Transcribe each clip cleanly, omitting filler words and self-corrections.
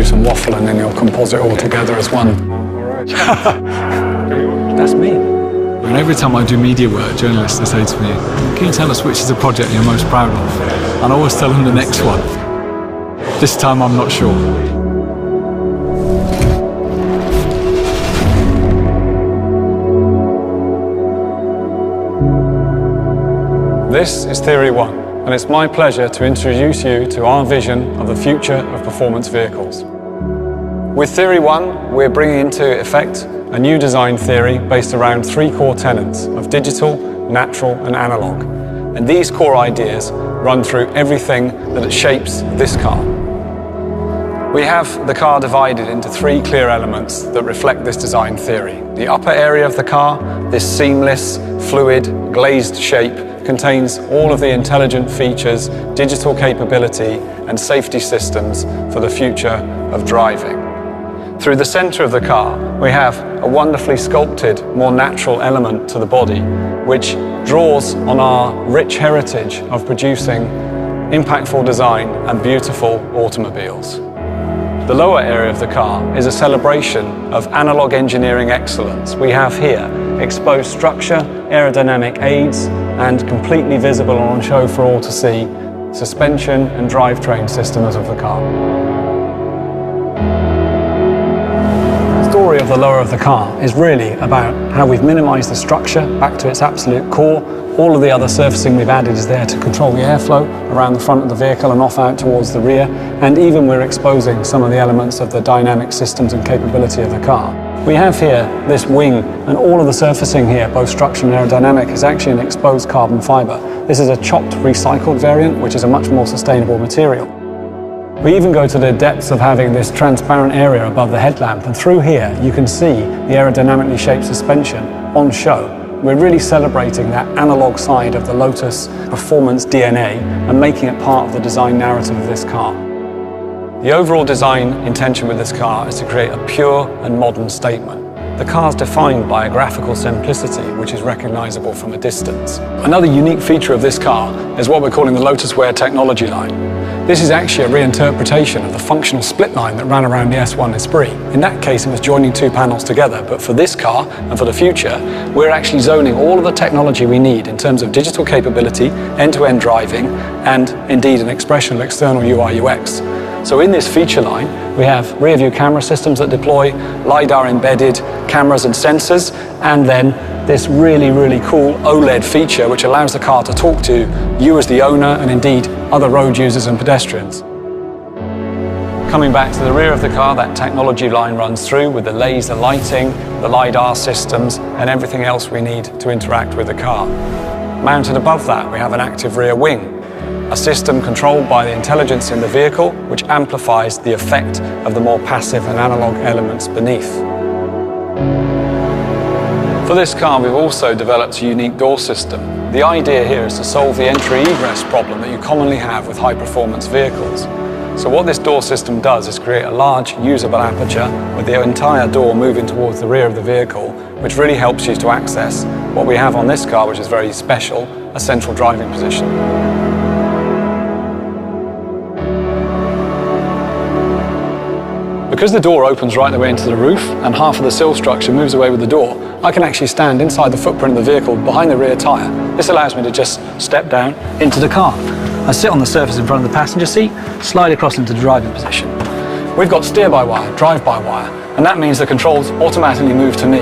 juice and waffle, and then you'll composite all together as one. That's me. And every time I do media work, journalists will say to me, can you tell us which is the project you're most proud of? And I always tell them the next one. This time I'm not sure. This is Theory 1, and it's my pleasure to introduce you to our vision of the future of performance vehicles. With Theory 1, we're bringing into effect a new design theory based around 3 core tenets of digital, natural and analog. And these core ideas run through everything that shapes this car. We have the car divided into 3 clear elements that reflect this design theory. The upper area of the car, this seamless, fluid, glazed shape, contains all of the intelligent features, digital capability and safety systems for the future of driving. Through the center of the car, we have a wonderfully sculpted, more natural element to the body, which draws on our rich heritage of producing impactful design and beautiful automobiles. The lower area of the car is a celebration of analog engineering excellence. We have here exposed structure, aerodynamic aids, and completely visible and on show for all to see, suspension and drivetrain systems of the car. The story of the lower of the car is really about how we've minimized the structure back to its absolute core. All of the other surfacing we've added is there to control the airflow around the front of the vehicle and off out towards the rear, and even we're exposing some of the elements of the dynamic systems and capability of the car. We have here this wing, and all of the surfacing here, both structural and aerodynamic, is actually an exposed carbon fibre. This is a chopped recycled variant, which is a much more sustainable material. We even go to the depths of having this transparent area above the headlamp, and through here you can see the aerodynamically shaped suspension on show. We're really celebrating that analog side of the Lotus performance DNA and making it part of the design narrative of this car. The overall design intention with this car is to create a pure and modern statement. The car is defined by a graphical simplicity which is recognizable from a distance. Another unique feature of this car is what we're calling the Lotus Wear technology line. This is actually a reinterpretation of the functional split line that ran around the S1 Esprit. In that case, it was joining 2 panels together, but for this car and for the future, we're actually zoning all of the technology we need in terms of digital capability, end-to-end driving, and indeed an expressional external UI UX. So in this feature line, we have rear-view camera systems that deploy LiDAR embedded cameras and sensors, and then this really, really cool OLED feature which allows the car to talk to you as the owner and indeed other road users and pedestrians. Coming back to the rear of the car, that technology line runs through with the laser lighting, the LiDAR systems and everything else we need to interact with the car. Mounted above that, we have an active rear wing, a system controlled by the intelligence in the vehicle which amplifies the effect of the more passive and analog elements beneath. For this car, we've also developed a unique door system. The idea here is to solve the entry-egress problem that you commonly have with high-performance vehicles. So what this door system does is create a large usable aperture with the entire door moving towards the rear of the vehicle, which really helps you to access what we have on this car, which is very special, a central driving position. Because the door opens right the way into the roof and half of the sill structure moves away with the door, I can actually stand inside the footprint of the vehicle behind the rear tyre. This allows me to just step down into the car. I sit on the surface in front of the passenger seat, slide across into the driving position. We've got steer-by-wire, drive-by-wire, and that means the controls automatically move to me.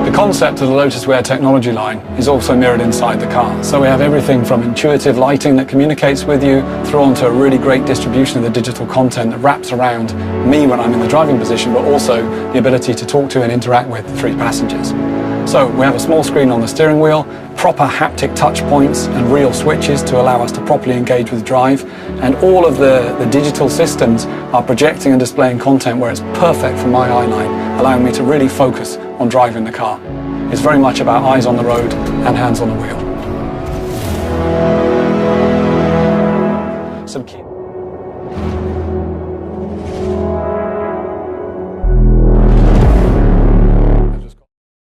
The concept of the Lotus Wear technology line is also mirrored inside the car. So we have everything from intuitive lighting that communicates with you through onto a really great distribution of the digital content that wraps around me when I'm in the driving position, but also the ability to talk to and interact with 3 passengers. So we have a small screen on the steering wheel, proper haptic touch points and real switches to allow us to properly engage with drive, and all of the digital systems are projecting and displaying content where it's perfect for my eye line, allowing me to really focus on driving the car. It's very much about eyes on the road and hands on the wheel. Some key